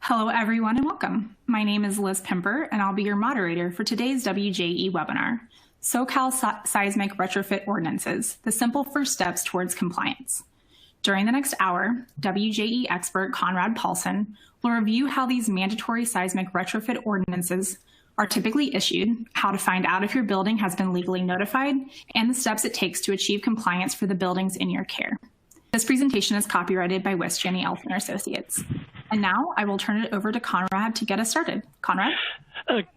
Hello, everyone, and welcome. My name is Liz Pimper, and I'll be your moderator for today's WJE webinar, SoCal Seismic Retrofit Ordinances, the simple first steps towards compliance. During the next hour, WJE expert Conrad Paulson will review how these mandatory seismic retrofit ordinances are typically issued, how to find out if your building has been legally notified, and the steps it takes to achieve compliance for the buildings in your care. This presentation is copyrighted by West Jenny Elfner Associates. And now I will turn it over to Conrad to get us started. Conrad?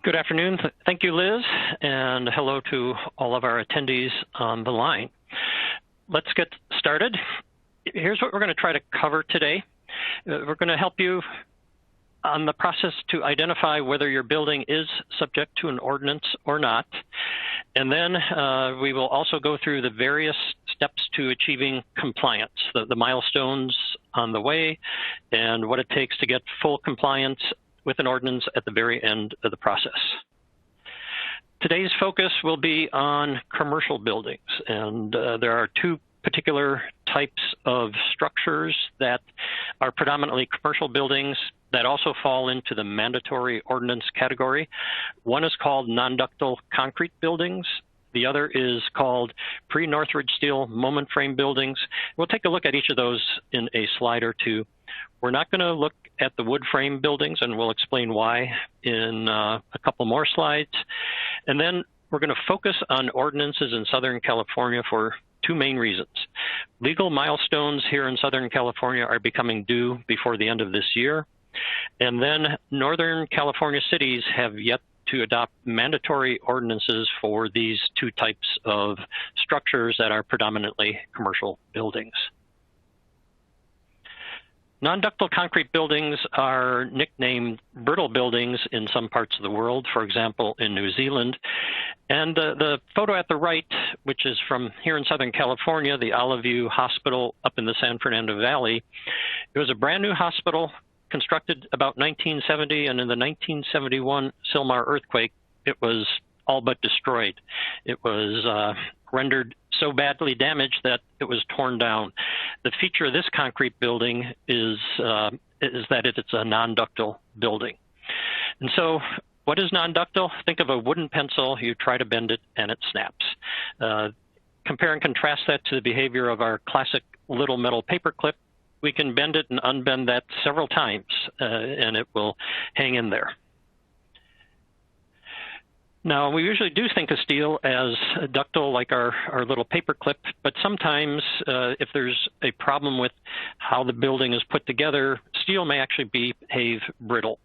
Good afternoon. Thank you, Liz, and hello to all of our attendees on the line. Let's get started. Here's what we're going to try to cover today. We're going to help you on the process to identify whether your building is subject to an ordinance or not. And then we will also go through the various steps to achieving compliance, the milestones on the way, and what it takes to get full compliance with an ordinance at the very end of the process. Today's focus will be on commercial buildings, and there are two particular types of structures that are predominantly commercial buildings that also fall into the mandatory ordinance category. One is called non-ductile concrete buildings. The other is called Pre-Northridge steel moment frame buildings. We'll take a look at each of those in a slide or two. We're not going to look at the wood frame buildings, and we'll explain why in a couple more slides. And then we're going to focus on ordinances in Southern California for two main reasons. Legal milestones here in Southern California are becoming due before the end of this year. And then Northern California cities have yet to adopt mandatory ordinances for these two types of structures that are predominantly commercial buildings. Non-ductile concrete buildings are nicknamed brittle buildings in some parts of the world, for example, in New Zealand. And the photo at the right, which is from here in Southern California, the Olive View Hospital up in the San Fernando Valley. It was a brand new hospital constructed about 1970, and in the 1971 Sylmar earthquake, it was all but destroyed. It was rendered so badly damaged that it was torn down. The feature of this concrete building is that it's a non-ductile building. And so what is non-ductile? Think of a wooden pencil. You try to bend it and it snaps. Compare and contrast that to the behavior of our classic little metal paper clip. We can bend it and unbend that several times, and it will hang in there. Now, we usually do think of steel as ductile, like our little paper clip, but sometimes if there's a problem with how the building is put together, steel may actually behave brittle.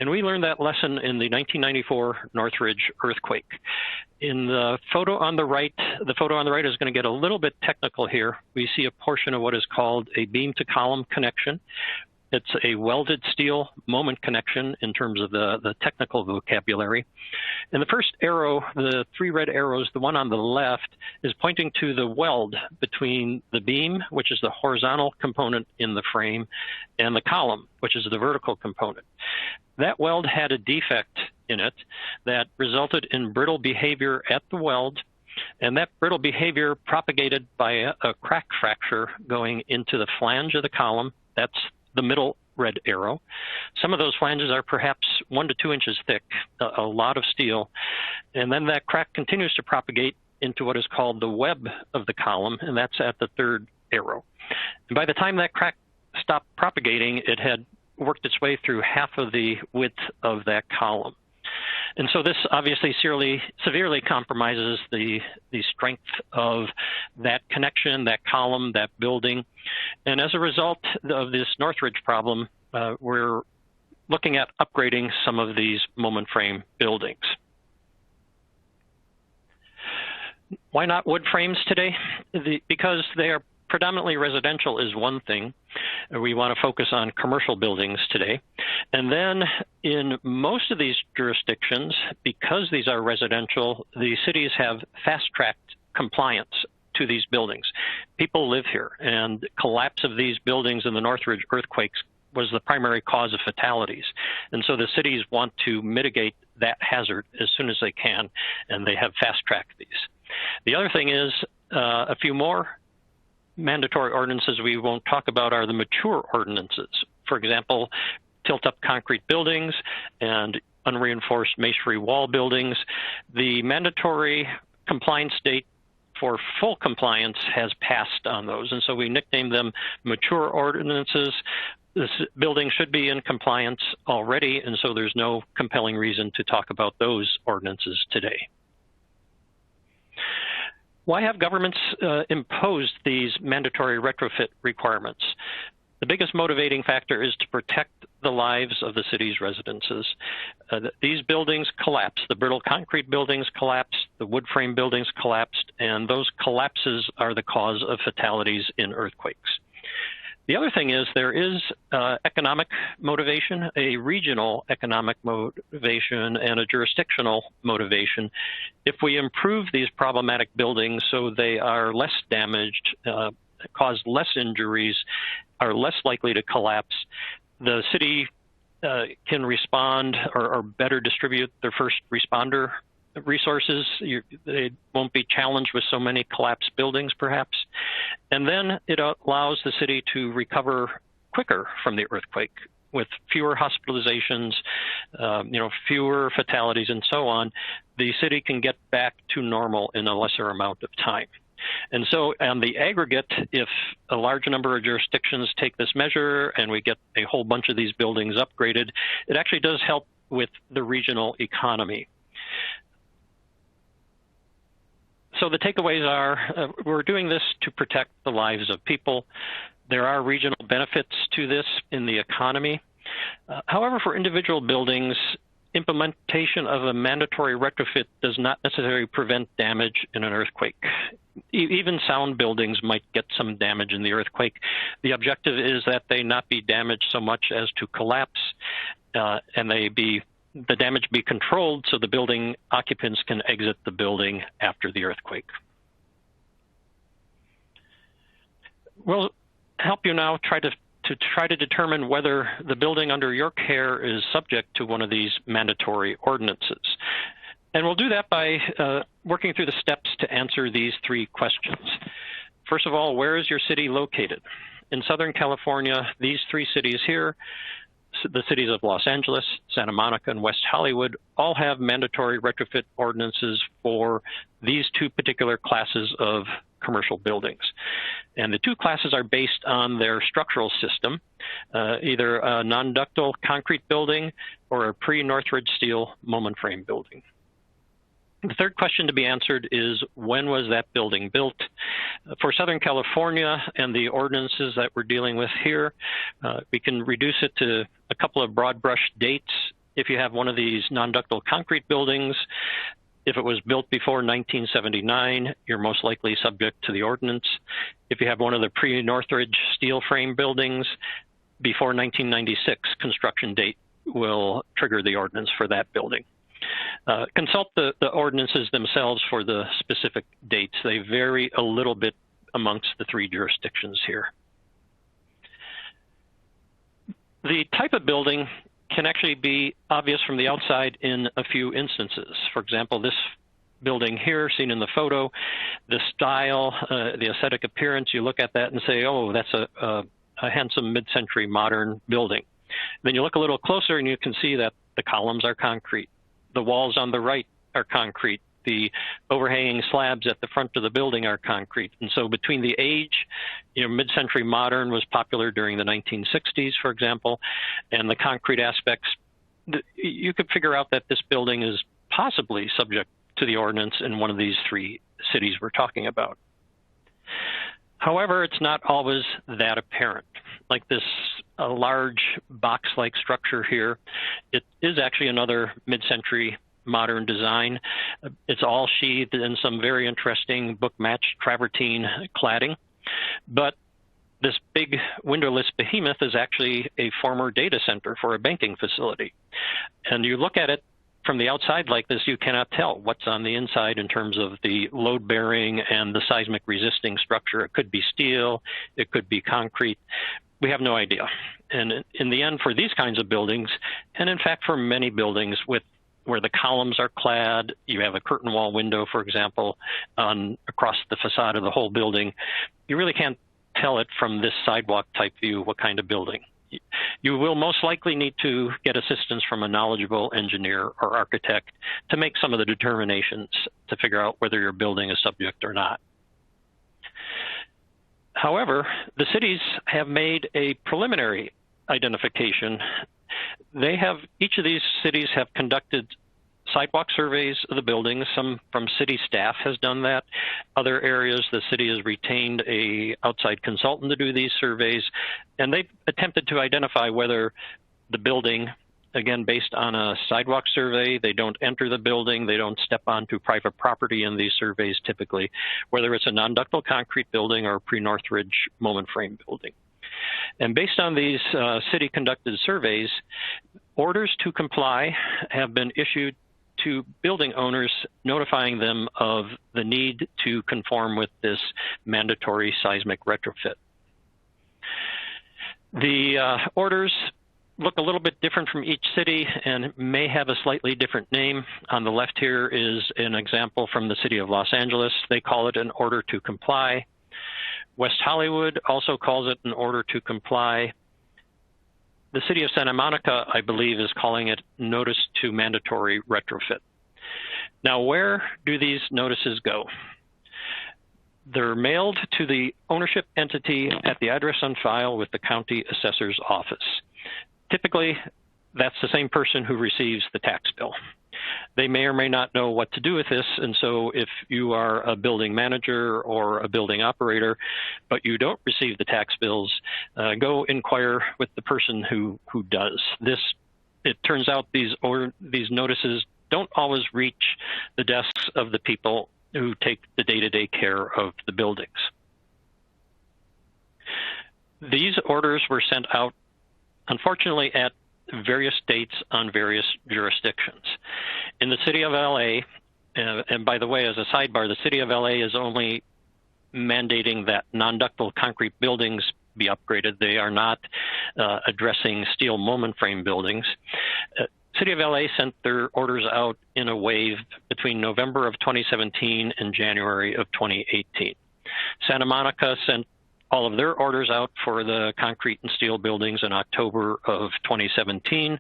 And we learned that lesson in the 1994 Northridge earthquake. In the photo on the right is going to get a little bit technical here. We see a portion of what is called a beam to column connection. It's a welded steel moment connection in terms of the technical vocabulary. And the first arrow, the three red arrows, the one on the left is pointing to the weld between the beam, which is the horizontal component in the frame, and the column, which is the vertical component. That weld had a defect in it that resulted in brittle behavior at the weld, and that brittle behavior propagated by a crack fracture going into the flange of the column. That's the middle red arrow. Some of those flanges are perhaps 1 to 2 inches thick, a lot of steel. And then that crack continues to propagate into what is called the web of the column, and that's at the third arrow. And by the time that crack stopped propagating, it had worked its way through half of the width of that column. And so this obviously severely compromises the strength of that connection, that column, that building. And as a result of this Northridge problem, we're looking at upgrading some of these moment frame buildings. Why not wood frames today? Because they are predominantly residential is one thing. We want to focus on commercial buildings today. And then in most of these jurisdictions, because these are residential, the cities have fast-tracked compliance to these buildings. People live here, and collapse of these buildings in the Northridge earthquakes was the primary cause of fatalities. And so the cities want to mitigate that hazard as soon as they can, and they have fast-tracked these. The other thing is a few more mandatory ordinances we won't talk about are the mature ordinances. For example, tilt-up concrete buildings and unreinforced masonry wall buildings. The mandatory compliance date for full compliance has passed on those, and so we nicknamed them mature ordinances. This building should be in compliance already, and so there's no compelling reason to talk about those ordinances today. Why have governments imposed these mandatory retrofit requirements? The biggest motivating factor is to protect the lives of the city's residences. These buildings collapsed. The brittle concrete buildings collapsed, the wood frame buildings collapsed, and those collapses are the cause of fatalities in earthquakes. The other thing is there is economic motivation, a regional economic motivation, and a jurisdictional motivation. If we improve these problematic buildings so they are less damaged, cause less injuries, are less likely to collapse, the city can respond or better distribute their first responder resources. They won't be challenged with so many collapsed buildings, perhaps. And then it allows the city to recover quicker from the earthquake with fewer hospitalizations, fewer fatalities, and so on. The city can get back to normal in a lesser amount of time. And so on the aggregate, if a large number of jurisdictions take this measure and we get a whole bunch of these buildings upgraded, it actually does help with the regional economy. So the takeaways are we're doing this to protect the lives of people. There are regional benefits to this in the economy. However, for individual buildings, implementation of a mandatory retrofit does not necessarily prevent damage in an earthquake. Even sound buildings might get some damage in the earthquake. The objective is that they not be damaged so much as to collapse, and the damage be controlled so the building occupants can exit the building after the earthquake. We'll help you now try to determine whether the building under your care is subject to one of these mandatory ordinances. And we'll do that by working through the steps to answer these three questions. First of all, where is your city located? In Southern California, these three cities here, the cities of Los Angeles, Santa Monica, and West Hollywood, all have mandatory retrofit ordinances for these two particular classes of commercial buildings. And the two classes are based on their structural system, either a non-ductile concrete building or a pre-Northridge steel moment frame building. The third question to be answered is, when was that building built? For Southern California and the ordinances that we're dealing with here, we can reduce it to a couple of broad brush dates. If you have one of these non-ductile concrete buildings, if it was built before 1979, you're most likely subject to the ordinance. If you have one of the pre-Northridge steel frame buildings, before 1996 construction date will trigger the ordinance for that building. Consult the ordinances themselves for the specific dates. They vary a little bit amongst the three jurisdictions here. The type of building can actually be obvious from the outside in a few instances. For example, this building here, seen in the photo, the style, the aesthetic appearance, you look at that and say, oh, that's a handsome mid-century modern building. Then you look a little closer and you can see that the columns are concrete. The walls on the right are concrete. The overhanging slabs at the front of the building are concrete. And so between the age, mid-century modern was popular during the 1960s, for example, and the concrete aspects, you could figure out that this building is possibly subject to the ordinance in one of these three cities we're talking about. However, it's not always that apparent. Like this large box-like structure here, it is actually another mid-century modern design. It's all sheathed in some very interesting book-matched travertine cladding. But this big windowless behemoth is actually a former data center for a banking facility. And you look at it from the outside like this, you cannot tell what's on the inside in terms of the load-bearing and the seismic resisting structure. It could be steel, it could be concrete. We have no idea. And in the end, for these kinds of buildings, and in fact for many buildings where the columns are clad, you have a curtain wall window, for example, across the facade of the whole building, you really can't tell it from this sidewalk type view what kind of building You will most likely need to get assistance from a knowledgeable engineer or architect to make some of the determinations to figure out whether your building is subject or not. However, the cities have made a preliminary identification. Each of these cities have conducted sidewalk surveys of the buildings. Some from city staff has done that. Other areas, the city has retained an outside consultant to do these surveys, and they've attempted to identify whether the building, again, based on a sidewalk survey, they don't enter the building, they don't step onto private property in these surveys typically, whether it's a non-ductile concrete building or a Pre-Northridge moment frame building. And based on these city-conducted surveys, orders to comply have been issued to building owners, notifying them of the need to conform with this mandatory seismic retrofit. The orders look a little bit different from each city and may have a slightly different name. On the left here is an example from the city of Los Angeles. They call it an order to comply. West Hollywood also calls it an order to comply. The city of Santa Monica, I believe, is calling it notice to mandatory retrofit. Now, where do these notices go? They're mailed to the ownership entity at the address on file with the county assessor's office. Typically, that's the same person who receives the tax bill. They may or may not know what to do with this, and so if you are a building manager or a building operator, but you don't receive the tax bills, go inquire with the person who does. It turns out these notices don't always reach the desks of the people who take the day-to-day care of the buildings. These orders were sent out, unfortunately, at various dates on various jurisdictions. In the city of LA, and by the way, as a sidebar, the city of LA is only mandating that non-ductile concrete buildings be upgraded. They are not addressing steel moment frame buildings. City of LA sent their orders out in a wave between November of 2017 and January of 2018. Santa Monica sent all of their orders out for the concrete and steel buildings in October of 2017.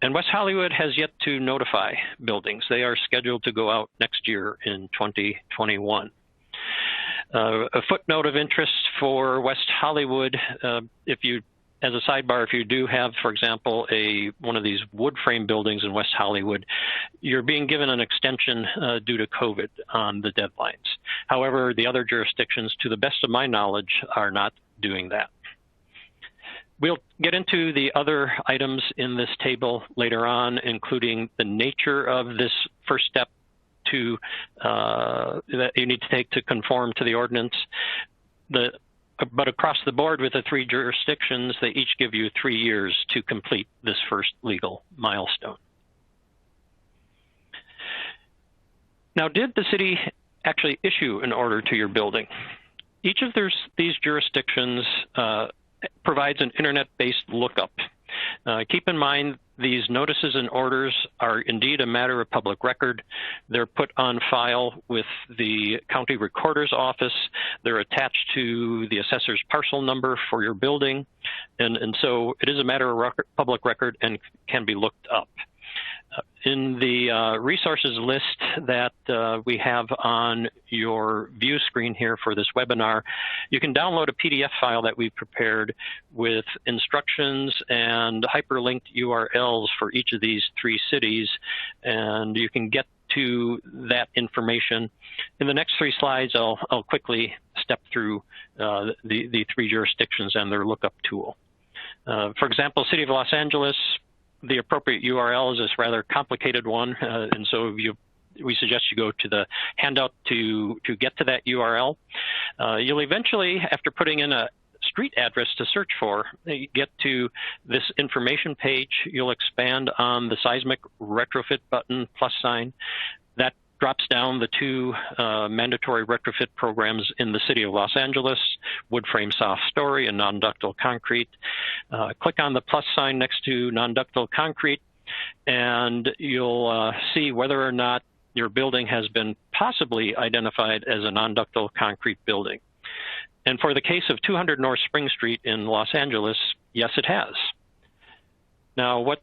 And West Hollywood has yet to notify buildings. They are scheduled to go out next year in 2021. A footnote of interest for West Hollywood, as a sidebar, if you do have, for example, one of these wood frame buildings in West Hollywood, you're being given an extension due to COVID on the deadlines. However, the other jurisdictions, to the best of my knowledge, are not doing that. We'll get into the other items in this table later on, including the nature of this first step that you need to take to conform to the ordinance. But across the board with the three jurisdictions, they each give you 3 years to complete this first legal milestone. Now, did the city actually issue an order to your building? Each of these jurisdictions provides an internet-based lookup. Keep in mind, these notices and orders are indeed a matter of public record. They're put on file with the county recorder's office. They're attached to the assessor's parcel number for your building. And so it is a matter of public record and can be looked up. In the resources list that we have on your view screen here for this webinar, you can download a PDF file that we prepared with instructions and hyperlinked URLs for each of these 3 cities, and you can get to that information. In the next 3 slides, I'll quickly step through the 3 jurisdictions and their lookup tool. For example, City of Los Angeles, the appropriate URL is this rather complicated one, and so we suggest you go to the handout to get to that URL. You'll eventually, after putting in a street address to search for, you get to this information page. You'll expand on the Seismic Retrofit button, +sign. That drops down the 2 mandatory retrofit programs in the city of Los Angeles, wood frame soft story and non-ductile concrete. Click on the +sign next to non-ductile concrete, and you'll see whether or not your building has been possibly identified as a non-ductile concrete building. And for the case of 200 North Spring Street in Los Angeles, yes, it has. Now, what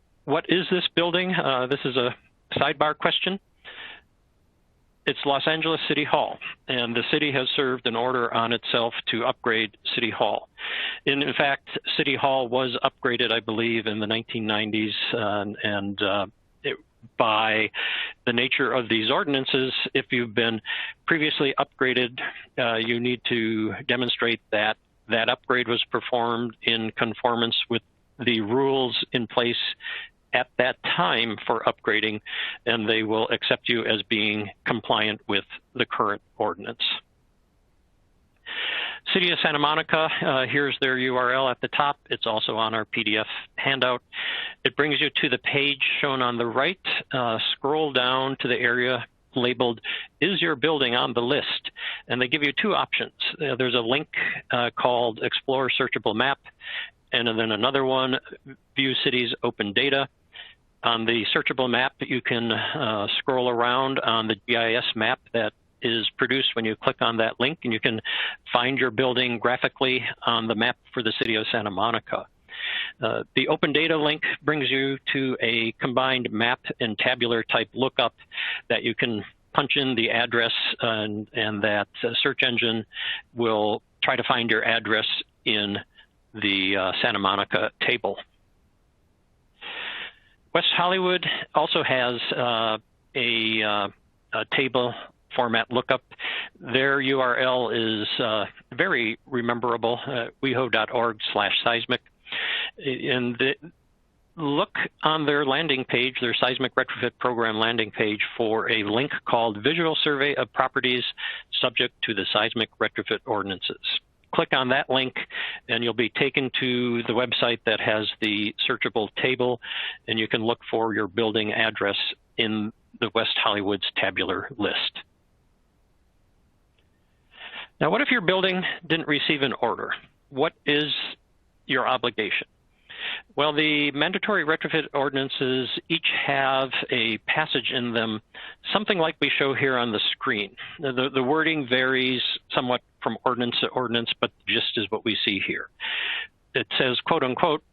is this building? This is a sidebar question. It's Los Angeles City Hall, and the city has served an order on itself to upgrade City Hall. In fact, City Hall was upgraded, I believe, in the 1990s, by the nature of these ordinances. If you've been previously upgraded, you need to demonstrate that that upgrade was performed in conformance with the rules in place at that time for upgrading, and they will accept you as being compliant with the current ordinance. City of Santa Monica, here's their URL at the top. It's also on our PDF handout. It brings you to the page shown on the right. Scroll down to the area labeled, is your building on the list? And they give you two options. There's a link called Explore Searchable Map, and then another one, View Cities Open Data. On the searchable map, you can scroll around on the GIS map that is produced when you click on that link, and you can find your building graphically on the map for the city of Santa Monica. The open data link brings you to a combined map and tabular type lookup that you can punch in the address, and that search engine will try to find your address in the Santa Monica table. West Hollywood also has a table format lookup. Their URL is very rememberable, weho.org/seismic. And look on their landing page, their Seismic Retrofit Program landing page, for a link called Visual Survey of Properties Subject to the Seismic Retrofit Ordinances. Click on that link and you'll be taken to the website that has the searchable table, and you can look for your building address in the West Hollywood's tabular list. Now, what if your building didn't receive an order? What is your obligation? Well, the mandatory retrofit ordinances each have a passage in them, something like we show here on the screen. The wording varies somewhat from ordinance to ordinance, but the gist is what we see here. It says, quote unquote,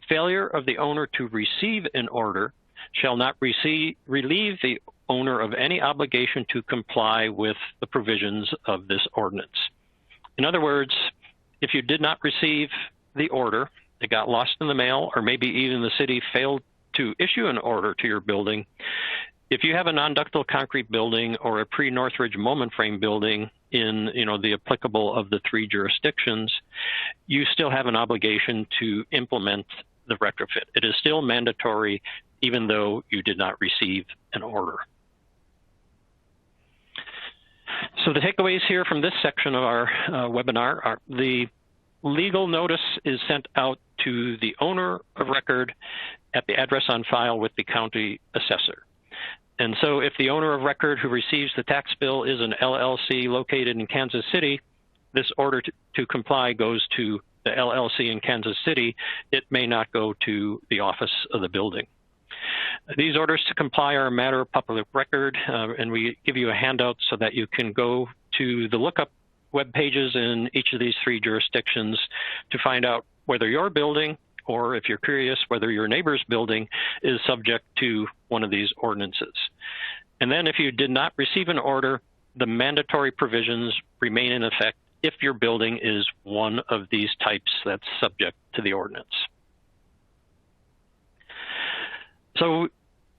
failure of the owner to receive an order shall not relieve the owner of any obligation to comply with the provisions of this ordinance. In other words, if you did not receive the order, it got lost in the mail, or maybe even the city failed to issue an order to your building. If you have a non-ductile concrete building or a pre-Northridge moment frame building in the applicable of the three jurisdictions, you still have an obligation to implement the retrofit. It is still mandatory even though you did not receive an order. So the takeaways here from this section of our webinar are: the legal notice is sent out to the owner of record at the address on file with the county assessor. And so if the owner of record who receives the tax bill is an LLC located in Kansas City, this order to comply goes to the LLC in Kansas City. It may not go to the office of the building. These orders to comply are a matter of public record, and we give you a handout so that you can go to the lookup web pages in each of these three jurisdictions to find out whether your building, or if you're curious, whether your neighbor's building is subject to one of these ordinances. And then if you did not receive an order, the mandatory provisions remain in effect if your building is one of these types that's subject to the ordinance. So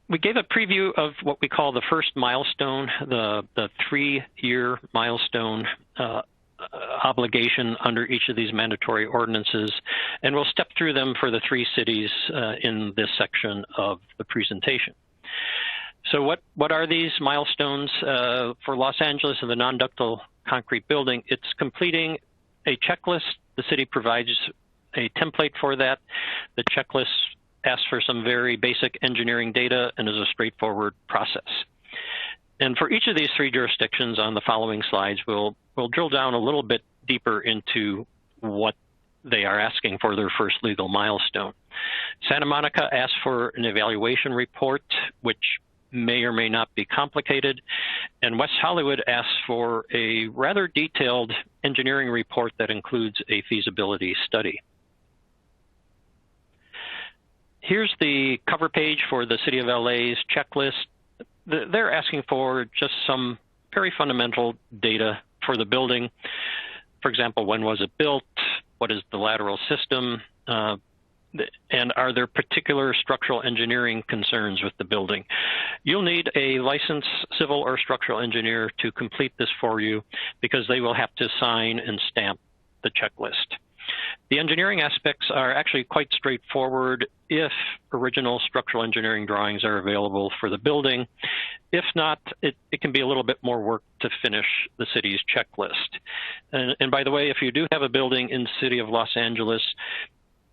we gave a preview of what we call the first milestone, the 3-year milestone obligation under each of these mandatory ordinances, and we'll step through them for the 3 cities in this section of the presentation. So what are these milestones? For Los Angeles and the non-ductile concrete building, it's completing a checklist. The city provides a template for that. The checklist asks for some very basic engineering data and is a straightforward process. And for each of these 3 jurisdictions on the following slides, we'll drill down a little bit deeper into what they are asking for their first legal milestone. Santa Monica asks for an evaluation report, which may or may not be complicated, and West Hollywood asks for a rather detailed engineering report that includes a feasibility study. Here's the cover page for the City of LA's checklist. They're asking for just some very fundamental data for the building. For example, when was it built? What is the lateral system? And are there particular structural engineering concerns with the building? You'll need a licensed civil or structural engineer to complete this for you because they will have to sign and stamp the checklist. The engineering aspects are actually quite straightforward if original structural engineering drawings are available for the building. If not, it can be a little bit more work to finish the city's checklist. And by the way, if you do have a building in the city of Los Angeles,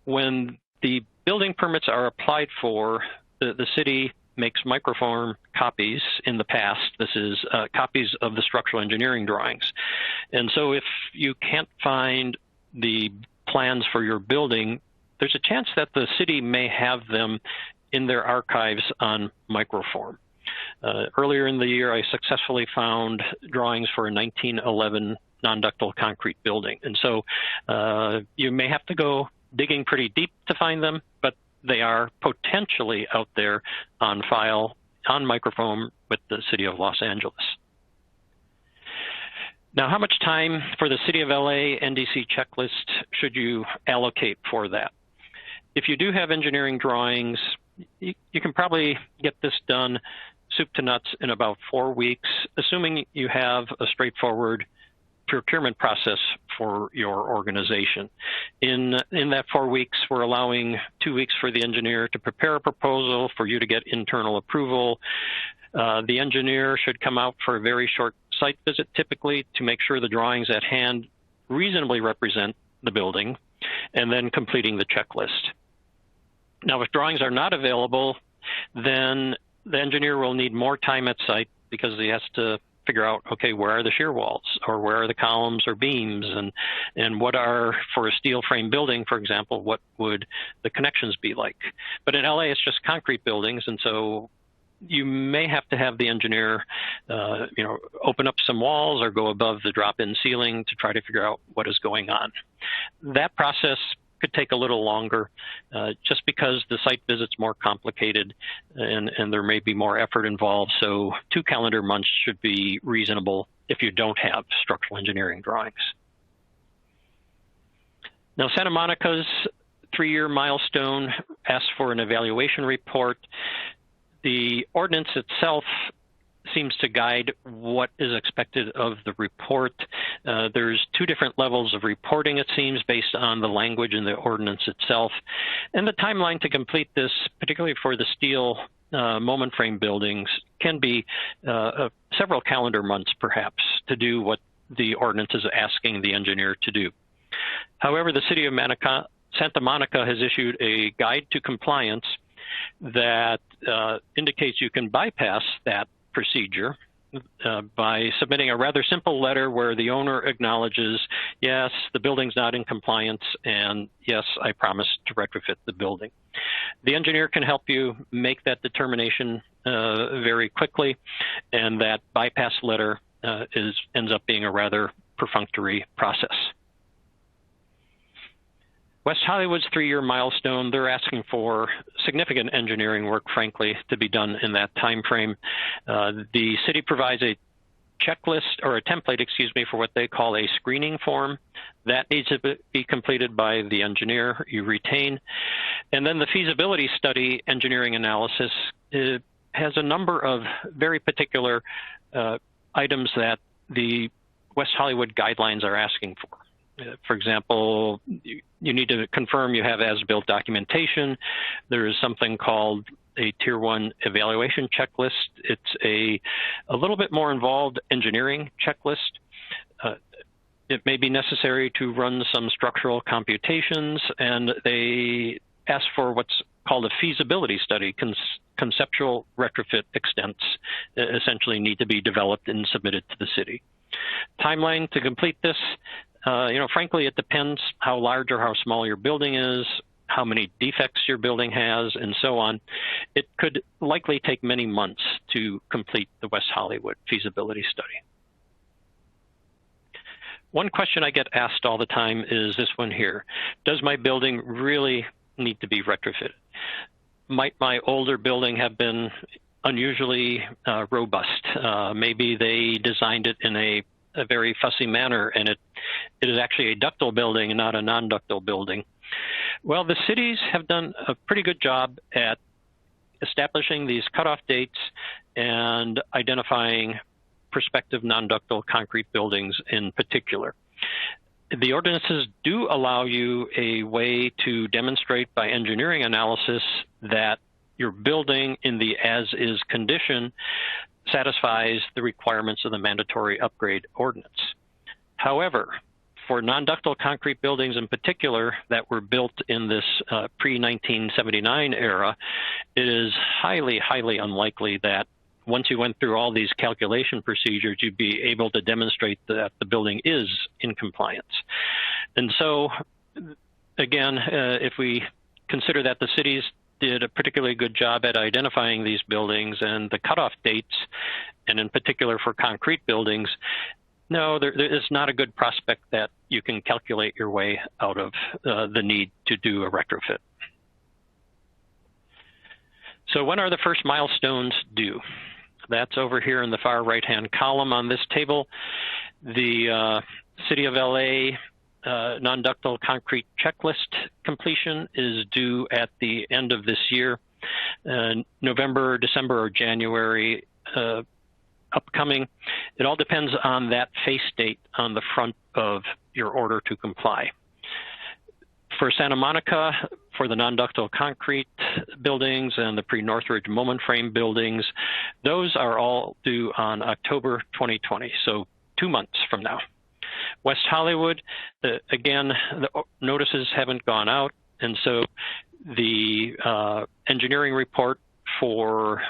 when the building permits are applied for, the city makes microform copies in the past. This is copies of the structural engineering drawings. And so if you can't find the plans for your building, there's a chance that the city may have them in their archives on microform. Earlier in the year, I successfully found drawings for a 1911 non-ductile concrete building. And so you may have to go digging pretty deep to find them, but they are potentially out there on file on microform with the City of Los Angeles. Now, how much time for the City of LA NDC checklist should you allocate for that? If you do have engineering drawings, you can probably get this done soup to nuts in about 4 weeks, assuming you have a straightforward procurement process for your organization. In that 4 weeks, we're allowing 2 weeks for the engineer to prepare a proposal for you to get internal approval. The engineer should come out for a very short site visit typically to make sure the drawings at hand reasonably represent the building, and then completing the checklist. Now, if drawings are not available, then the engineer will need more time at site because he has to figure out, okay, where are the shear walls, or where are the columns or beams, and what are, for a steel frame building, for example, what would the connections be like? But in LA, it's just concrete buildings, and so you may have to have the engineer, open up some walls or go above the drop-in ceiling to try to figure out what is going on. That process could take a little longer just because the site visit's more complicated and there may be more effort involved. So 2 calendar months should be reasonable if you don't have structural engineering drawings. Now, Santa Monica's 3-year milestone asks for an evaluation report. The ordinance itself seems to guide what is expected of the report. There's 2 different levels of reporting, it seems, based on the language in the ordinance itself. And the timeline to complete this, particularly for the steel moment frame buildings, can be several calendar months, perhaps, to do what the ordinance is asking the engineer to do. However, the City of Santa Monica has issued a guide to compliance that indicates you can bypass that procedure by submitting a rather simple letter where the owner acknowledges, yes, the building's not in compliance, and yes, I promise to retrofit the building. The engineer can help you make that determination very quickly, and that bypass letter ends up being a rather perfunctory process. West Hollywood's 3-year milestone, they're asking for significant engineering work, frankly, to be done in that time frame. The city provides a checklist, or a template, excuse me, for what they call a screening form. That needs to be completed by the engineer you retain. And then the feasibility study engineering analysis has a number of very particular items that the West Hollywood guidelines are asking for. For example, you need to confirm you have as-built documentation. There is something called a Tier 1 evaluation checklist. It's a little bit more involved engineering checklist. It may be necessary to run some structural computations, and they ask for what's called a feasibility study. Conceptual retrofit extents essentially need to be developed and submitted to the city. Timeline to complete this. Frankly, it depends how large or how small your building is, how many defects your building has, and so on. It could likely take many months to complete the West Hollywood feasibility study. One question I get asked all the time is this one here. Does my building really need to be retrofitted? might my older building have been unusually robust? Maybe they designed it in a very fussy manner, and it is actually a ductile building and not a non-ductile building. Well, the cities have done a pretty good job at establishing these cutoff dates and identifying prospective non-ductile concrete buildings in particular. The ordinances do allow you a way to demonstrate by engineering analysis that your building in the as-is condition satisfies the requirements of the mandatory upgrade ordinance. However, for non-ductile concrete buildings in particular that were built in this pre-1979 era, it is highly, highly unlikely that once you went through all these calculation procedures, you'd be able to demonstrate that the building is in compliance. And so, again, if we consider that the cities did a particularly good job at identifying these buildings and the cutoff dates, and in particular for concrete buildings, no, there is not a good prospect that you can calculate your way out of the need to do a retrofit. So when are the first milestones due? That's over here in the far right-hand column on this table. The City of LA non-ductile concrete checklist completion is due at the end of this year. November, December, or January upcoming. It all depends on that face date on the front of your order to comply. For Santa Monica, for the non-ductile concrete buildings and the Pre-Northridge moment frame buildings, those are all due on October 2020, so 2 months from now. West Hollywood, again, the notices haven't gone out, and so the engineering report for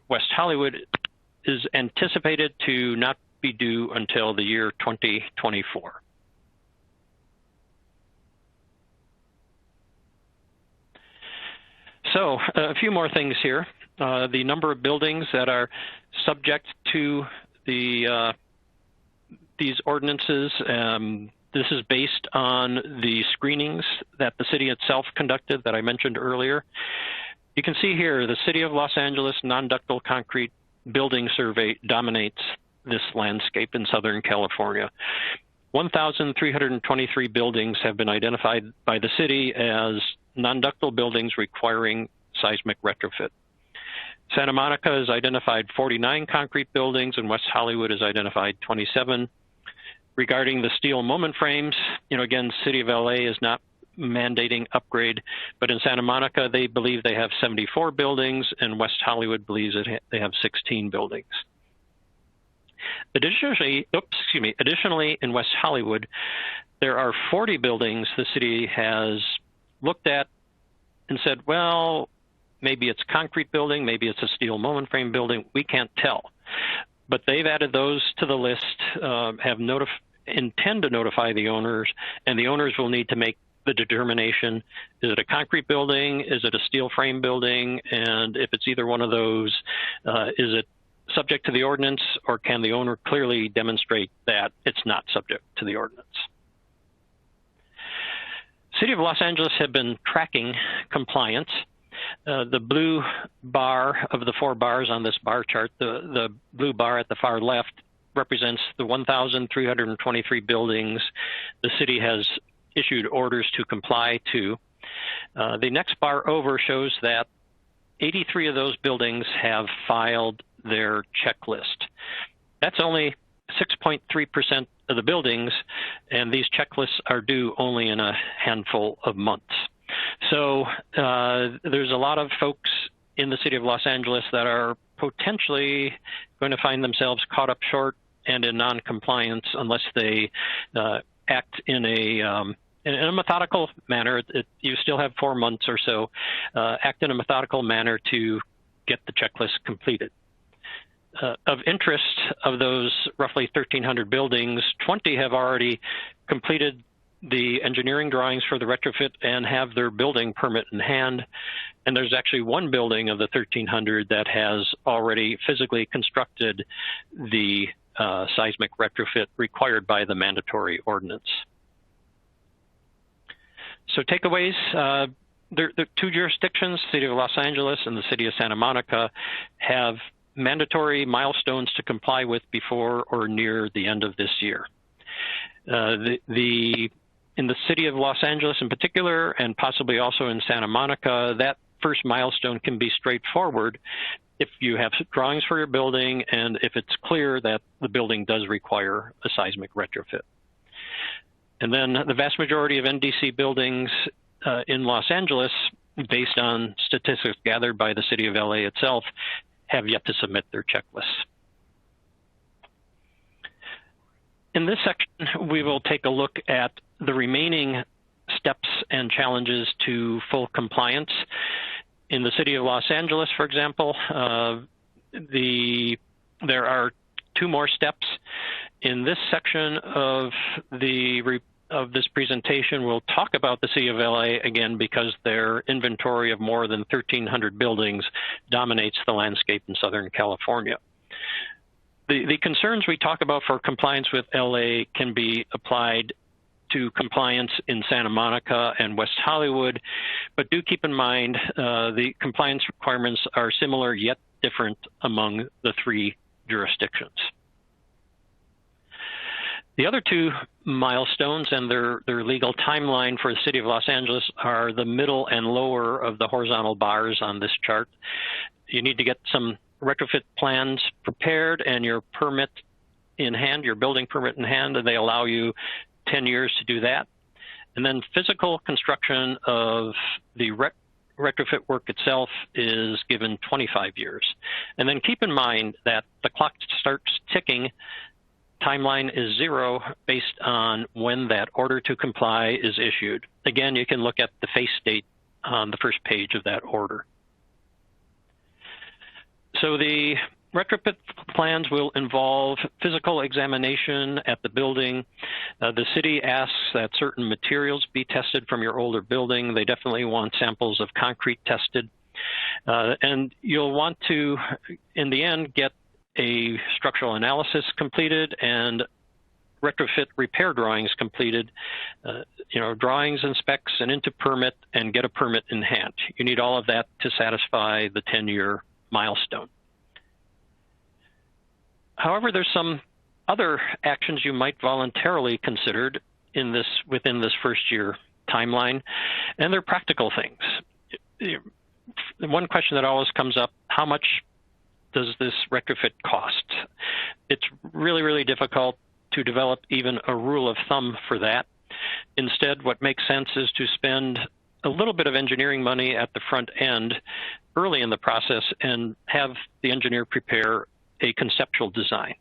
West Hollywood is anticipated to not be due until the year 2024. So a few more things here. The number of buildings that are subject to the these ordinances, this is based on the screenings that the city itself conducted that I mentioned earlier. You can see here the City of Los Angeles non-ductile concrete building survey dominates this landscape in Southern California. 1,323 buildings have been identified by the city as non-ductile buildings requiring seismic retrofit. Santa Monica has identified 49 concrete buildings, and West Hollywood has identified 27. Regarding the steel moment frames, again, City of LA is not mandating upgrade, but in Santa Monica, they believe they have 74 buildings, and West Hollywood believes that they have 16 buildings. Additionally, in West Hollywood, there are 40 buildings the city has looked at and said, well, maybe it's a concrete building, maybe it's a steel moment frame building, we can't tell. But they've added those to the list, intend to notify the owners, and the owners will need to make the determination, is it a concrete building, is it a steel frame building, and if it's either one of those, is it subject to the ordinance, or can the owner clearly demonstrate that it's not subject to the ordinance? City of Los Angeles have been tracking compliance. The blue bar of the 4 bars on this bar chart, the blue bar at the far left represents the 1,323 buildings the city has issued orders to comply to. The next bar over shows that 83 of those buildings have filed their checklist. That's only 6.3% of the buildings, and these checklists are due only in a handful of months. So there's a lot of folks in the city of Los Angeles that are potentially going to find themselves caught up short and in non-compliance unless they act in a methodical manner. You still have 4 months or so. Act in a methodical manner to get the checklist completed. Of interest, of those roughly 1,300 buildings, 20 have already completed the engineering drawings for the retrofit and have their building permit in hand. And there's actually 1 building of the 1,300 that has already physically constructed the seismic retrofit required by the mandatory ordinance. So takeaways, the two jurisdictions, City of Los Angeles and the City of Santa Monica, have mandatory milestones to comply with before or near the end of this year. In the City of Los Angeles in particular, and possibly also in Santa Monica, that first milestone can be straightforward if you have drawings for your building and if it's clear that the building does require a seismic retrofit. And then the vast majority of NDC buildings in Los Angeles, based on statistics gathered by the City of LA itself, have yet to submit their checklists. In this section, we will take a look at the remaining steps and challenges to full compliance. In the City of Los Angeles, for example, there are two more steps. In this section of this presentation, we'll talk about the City of LA again because their inventory of more than 1,300 buildings dominates the landscape in Southern California. The concerns we talk about for compliance with LA can be applied to compliance in Santa Monica and West Hollywood, but do keep in mind the compliance requirements are similar yet different among the three jurisdictions. The other two milestones and their legal timeline for the City of Los Angeles are the middle and lower of the horizontal bars on this chart. You need to get some retrofit plans prepared and your permit in hand, your building permit in hand, and they allow you 10 years to do that. And then physical construction of the retrofit work itself is given 25 years. And then keep in mind that the clock starts ticking. Timeline is 0 based on when that order to comply is issued. Again, you can look at the face date on the first page of that order. So the retrofit plans will involve physical examination at the building. The city asks that certain materials be tested from your older building. They definitely want samples of concrete tested. And you'll want to, in the end, get a structural analysis completed and retrofit repair drawings completed, drawings and specs and into permit and get a permit in hand. You need all of that to satisfy the 10-year milestone. However, there's some other actions you might voluntarily consider within this first year timeline, and they're practical things. One question that always comes up, how much does this retrofit cost? It's really, really difficult to develop even a rule of thumb for that. Instead, what makes sense is to spend a little bit of engineering money at the front end early in the process and have the engineer prepare a conceptual design.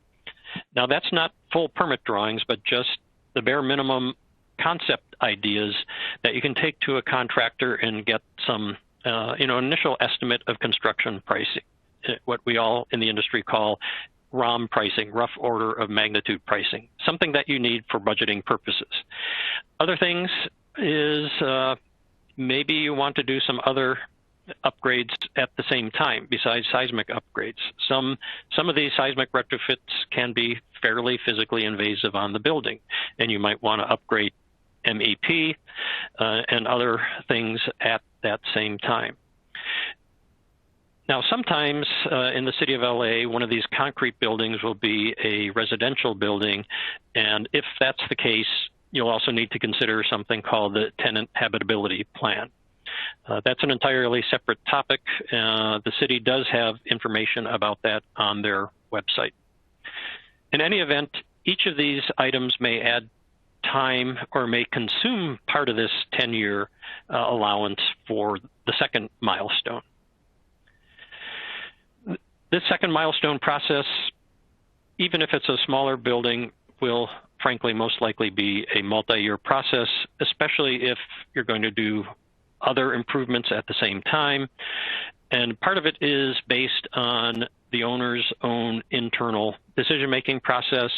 Now, that's not full permit drawings, but just the bare minimum concept ideas that you can take to a contractor and get some initial estimate of construction pricing, what we all in the industry call ROM pricing, rough order of magnitude pricing, something that you need for budgeting purposes. Other things is maybe you want to do some other upgrades at the same time besides seismic upgrades. Some of these seismic retrofits can be fairly physically invasive on the building, and you might want to upgrade MEP and other things at that same time. Now, sometimes in the City of LA, one of these concrete buildings will be a residential building, and if that's the case, you'll also need to consider something called the tenant habitability plan. That's an entirely separate topic. The city does have information about that on their website. In any event, each of these items may add time or may consume part of this 10-year allowance for the second milestone. This second milestone process, even if it's a smaller building, will frankly most likely be a multi-year process, especially if you're going to do other improvements at the same time. And part of it is based on the owner's own internal decision-making process.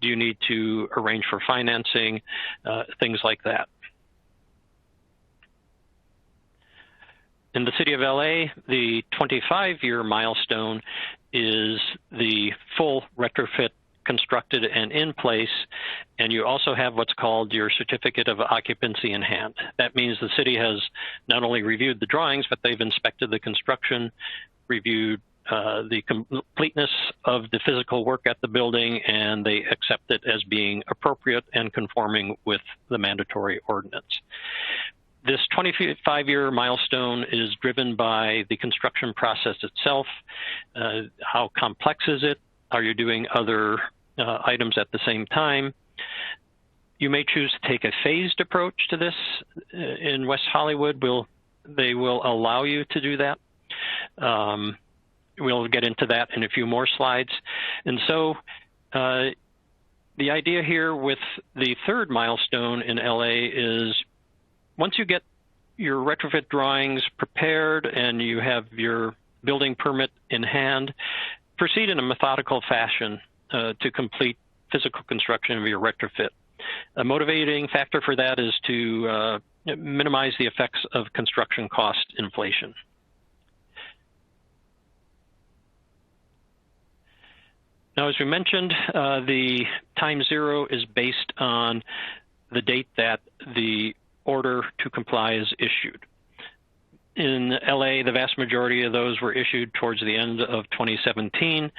Do you need to arrange for financing, things like that. In the City of LA, the 25-year milestone is the full retrofit constructed and in place, and you also have what's called your certificate of occupancy in hand. That means the city has not only reviewed the drawings, but they've inspected the construction, reviewed the completeness of the physical work at the building, and they accept it as being appropriate and conforming with the mandatory ordinance. This 25-year milestone is driven by the construction process itself. How complex is it? Are you doing other items at the same time? You may choose to take a phased approach to this. In West Hollywood, they will allow you to do that. We'll get into that in a few more slides. And so the idea here with the third milestone in LA is once you get your retrofit drawings prepared and you have your building permit in hand, proceed in a methodical fashion to complete physical construction of your retrofit. A motivating factor for that is to minimize the effects of construction cost inflation. Now, as we mentioned, the time zero is based on the date that the order to comply is issued. In LA, the vast majority of those were issued towards the end of 2017.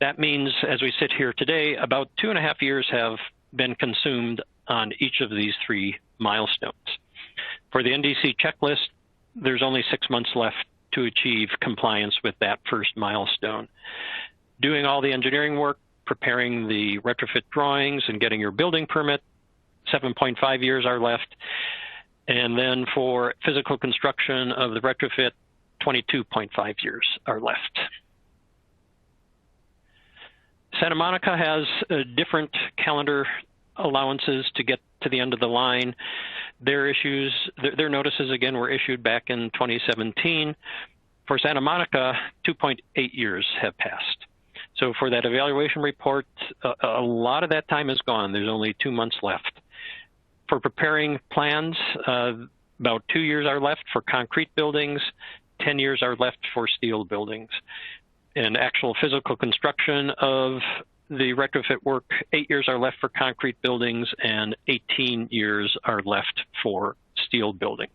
That means, as we sit here today, about 2.5 years have been consumed on each of these three milestones. For the NDC checklist, there's only 6 months left to achieve compliance with that first milestone. Doing all the engineering work, preparing the retrofit drawings, and getting your building permit, 7.5 years are left. And then for physical construction of the retrofit, 22.5 years are left. Santa Monica has different calendar allowances to get to the end of the line. Their notices, again, were issued back in 2017. For Santa Monica, 2.8 years have passed. So for that evaluation report, a lot of that time is gone. There's only 2 months left. For preparing plans, about 2 years are left for concrete buildings, 10 years are left for steel buildings. And actual physical construction of the retrofit work, 8 years are left for concrete buildings, and 18 years are left for steel buildings.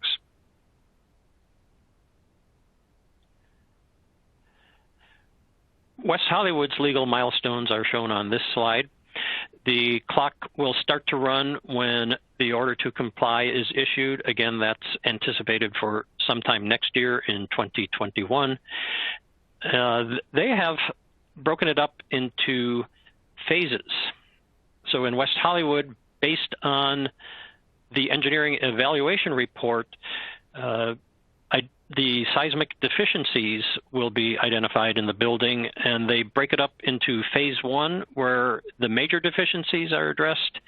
West Hollywood's legal milestones are shown on this slide. The clock will start to run when the order to comply is issued. Again, that's anticipated for sometime next year in 2021. They have broken it up into phases. So in West Hollywood, based on the engineering evaluation report, the seismic deficiencies will be identified in the building, and they break it up into phase 1, where the major deficiencies are addressed,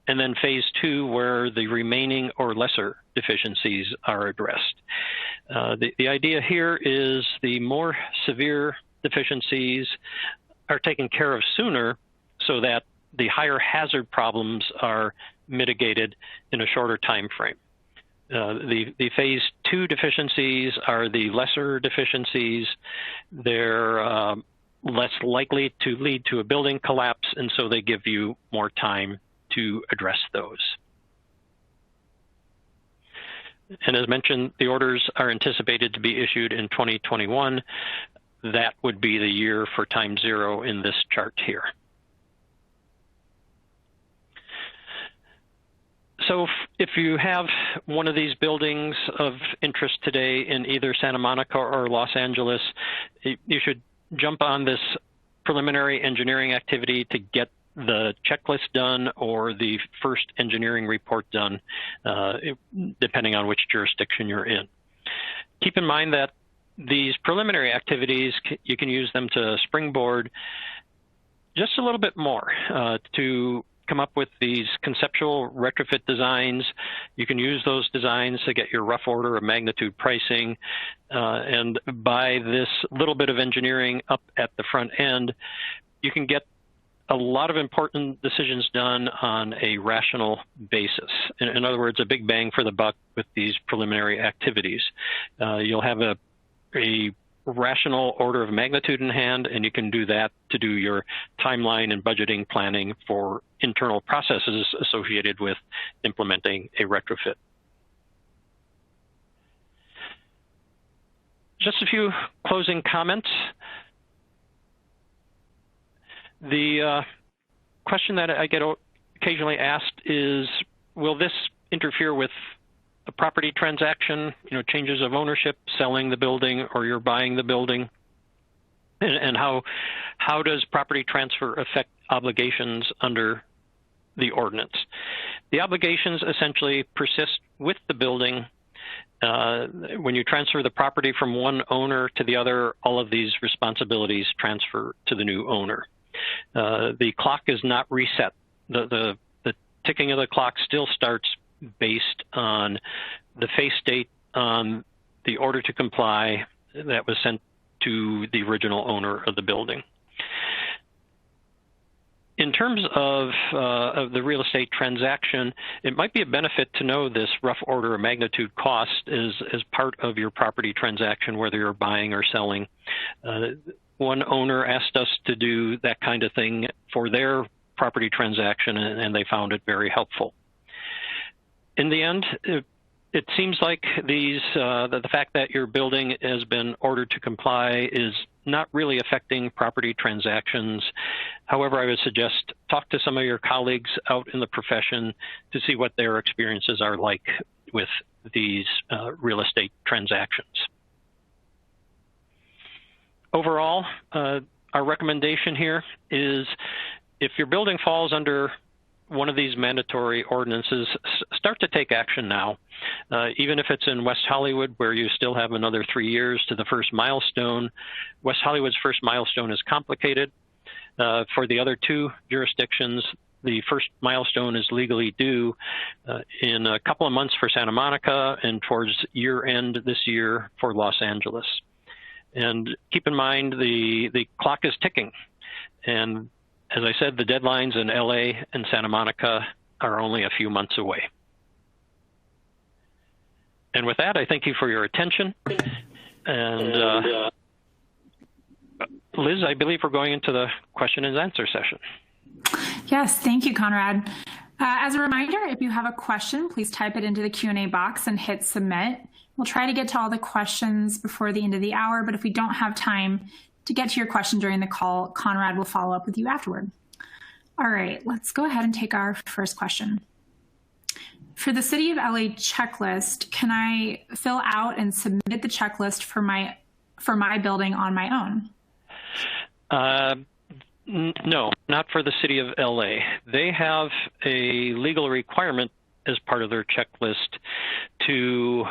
and then phase 2, where the remaining or lesser deficiencies are addressed. The idea here is the more severe deficiencies are taken care of sooner so that the higher hazard problems are mitigated in a shorter time frame. The phase 2 deficiencies are the lesser deficiencies. They're less likely to lead to a building collapse, and so they give you more time to address those. And as mentioned, the orders are anticipated to be issued in 2021. That would be the year for time zero in this chart here. So if you have one of these buildings of interest today in either Santa Monica or Los Angeles, you should jump on this preliminary engineering activity to get the checklist done or the first engineering report done, depending on which jurisdiction you're in. Keep in mind that these preliminary activities, you can use them to springboard just a little bit more to come up with these conceptual retrofit designs. You can use those designs to get your rough order of magnitude pricing. And by this little bit of engineering up at the front end, you can get a lot of important decisions done on a rational basis. In other words, a big bang for the buck with these preliminary activities. You'll have a rational order of magnitude in hand, and you can do that to do your timeline and budgeting planning for internal processes associated with implementing a retrofit. Just a few closing comments. The question that I get occasionally asked is, will this interfere with a property transaction, changes of ownership, selling the building, or you're buying the building? And how does property transfer affect obligations under the ordinance? The obligations essentially persist with the building. When you transfer the property from one owner to the other, all of these responsibilities transfer to the new owner. The clock is not reset. The ticking of the clock still starts based on the face date on the order to comply that was sent to the original owner of the building. In terms of the real estate transaction, it might be a benefit to know this rough order of magnitude cost as part of your property transaction, whether you're buying or selling. One owner asked us to do that kind of thing for their property transaction, and they found it very helpful. In the end, it seems like the fact that your building has been ordered to comply is not really affecting property transactions. However, I would suggest talk to some of your colleagues out in the profession to see what their experiences are like with these real estate transactions. Overall, our recommendation here is if your building falls under one of these mandatory ordinances, start to take action now. Even if it's in West Hollywood, where you still have another 3 years to the first milestone. West Hollywood's first milestone is complicated. For the other two jurisdictions, the first milestone is legally due in a couple of months for Santa Monica and towards year end this year for Los Angeles. And keep in mind, the clock is ticking. And as I said, the deadlines in LA and Santa Monica are only a few months away. And with that, I thank you for your attention. And Liz, I believe we're going into the question and answer session. Yes, thank you, Conrad. As a reminder, if you have a question, please type it into the Q&A box and hit submit. We'll try to get to all the questions before the end of the hour, but if we don't have time to get to your question during the call, Conrad will follow up with you afterward. All right, let's go ahead and take our first question. For the City of LA checklist, can I fill out and submit the checklist for my building on my own? No, not for the City of LA. They have a legal requirement as part of their checklist to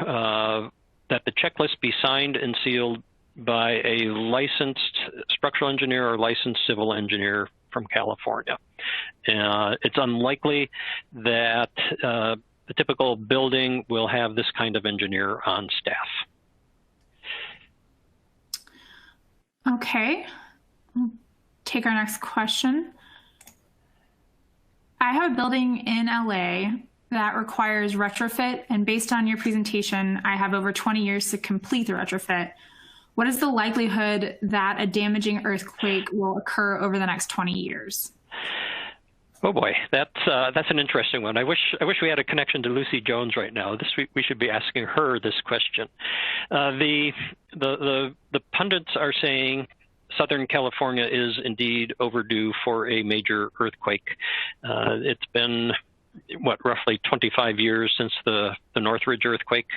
that the checklist be signed and sealed by a licensed structural engineer or licensed civil engineer from California. It's unlikely that the typical building will have this kind of engineer on staff. Okay, we'll take our next question. I have a building in LA that requires retrofit, and based on your presentation, I have over 20 years to complete the retrofit. What is the likelihood that a damaging earthquake will occur over the next 20 years? Oh boy, that's an interesting one. I wish we had a connection to Lucy Jones right now. We should be asking her this question. The pundits are saying Southern California is indeed overdue for a major earthquake. It's been roughly 25 years since the Northridge earthquake,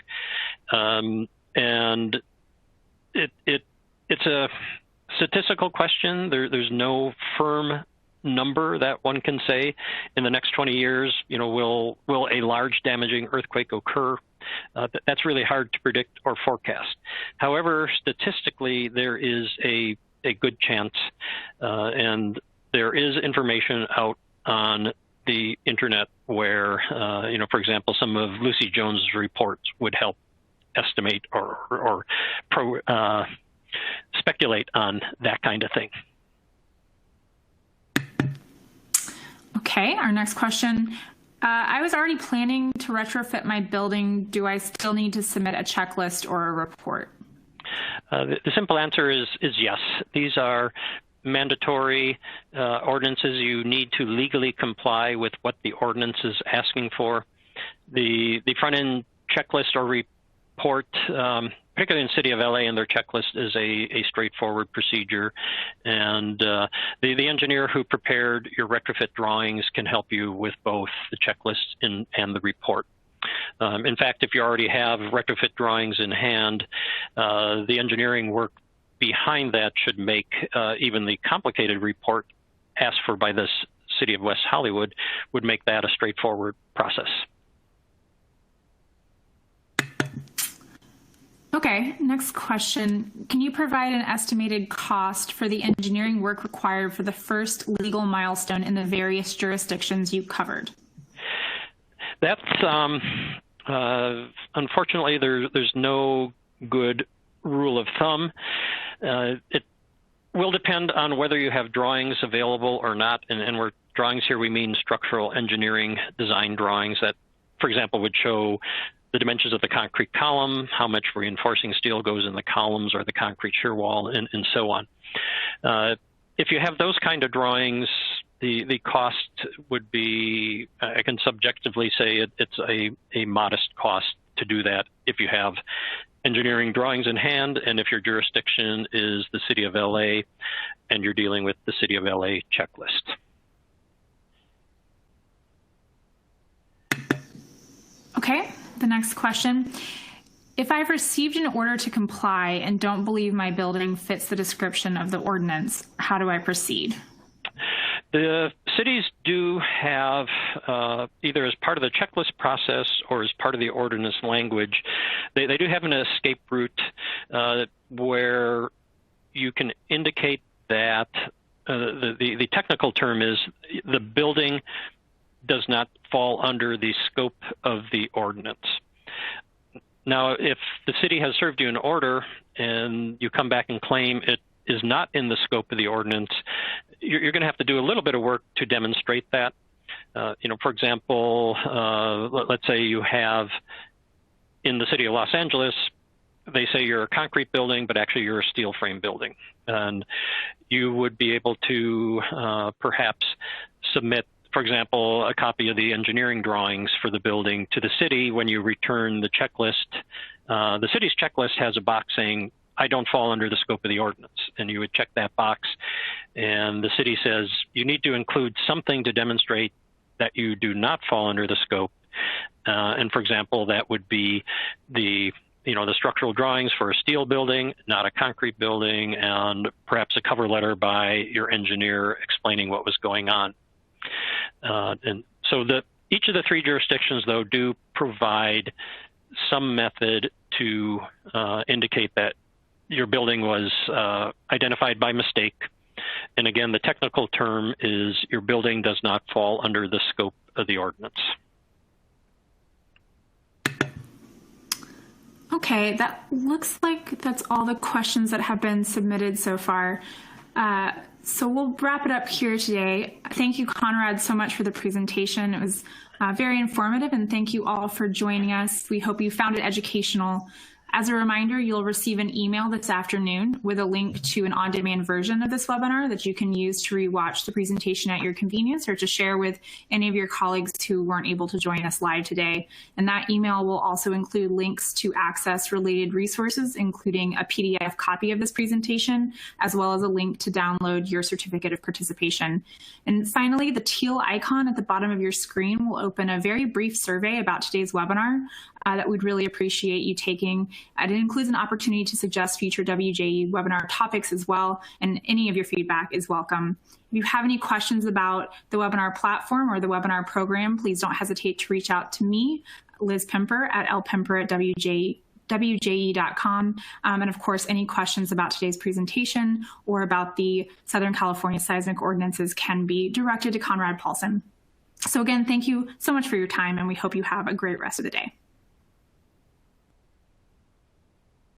and it's a statistical question. There's no firm number that one can say in the next 20 years, will a large damaging earthquake occur? That's really hard to predict or forecast. However, statistically, there is a good chance, and there is information out on the internet where, for example, some of Lucy Jones's reports would help estimate or speculate on that kind of thing. Okay, our next question. I was already planning to retrofit my building. Do I still need to submit a checklist or a report? The simple answer is yes. These are mandatory ordinances. You need to legally comply with what the ordinance is asking for. The front-end checklist or report, particularly in the City of LA and their checklist, is a straightforward procedure. And the engineer who prepared your retrofit drawings can help you with both the checklist and the report. In fact, if you already have retrofit drawings in hand, the engineering work behind that should make even the complicated report asked for by the City of West Hollywood would make that a straightforward process. Okay, next question. Can you provide an estimated cost for the engineering work required for the first legal milestone in the various jurisdictions you covered? That's, unfortunately, there's no good rule of thumb. It will depend on whether you have drawings available or not. And we're drawings here, we mean structural engineering design drawings that, for example, would show the dimensions of the concrete column, how much reinforcing steel goes in the columns or the concrete shear wall, and so on. If you have those kind of drawings, the cost would be, I can subjectively say it's a modest cost to do that if you have engineering drawings in hand, and if your jurisdiction is the City of LA and you're dealing with the City of LA checklist. Okay, the next question. If I've received an order to comply and don't believe my building fits the description of the ordinance, how do I proceed? The cities do have, either as part of the checklist process or as part of the ordinance language, they do have an escape route where you can indicate that the technical term is the building does not fall under the scope of the ordinance. Now, if the city has served you an order and you come back and claim it is not in the scope of the ordinance, you're going to have to do a little bit of work to demonstrate that. For example, let's say you have in the city of Los Angeles, they say you're a concrete building, but actually you're a steel frame building. And you would be able to perhaps submit, for example, a copy of the engineering drawings for the building to the city when you return the checklist. The city's checklist has a box saying, I don't fall under the scope of the ordinance. And you would check that box. And the city says, you need to include something to demonstrate that you do not fall under the scope. And for example, that would be the structural drawings for a steel building, not a concrete building, and perhaps a cover letter by your engineer explaining what was going on. And so each of the three jurisdictions, though, do provide some method to indicate that your building was identified by mistake. And again, the technical term is your building does not fall under the scope of the ordinance. Okay, that looks like that's all the questions that have been submitted so far. So we'll wrap it up here today. Thank you, Conrad, so much for the presentation. It was very informative, and thank you all for joining us. We hope you found it educational. As a reminder, you'll receive an email this afternoon with a link to an on-demand version of this webinar that you can use to rewatch the presentation at your convenience or to share with any of your colleagues who weren't able to join us live today. And that email will also include links to access related resources, including a PDF copy of this presentation, as well as a link to download your certificate of participation. And finally, the teal icon at the bottom of your screen will open a very brief survey about today's webinar that we'd really appreciate you taking. It includes an opportunity to suggest future WJE webinar topics as well, and any of your feedback is welcome. If you have any questions about the webinar platform or the webinar program, please don't hesitate to reach out to me, Liz Pemper, at lpemper@wje.com. And of course, any questions about today's presentation or about the Southern California seismic ordinances can be directed to Conrad Paulson. So again, thank you so much for your time, and we hope you have a great rest of the day.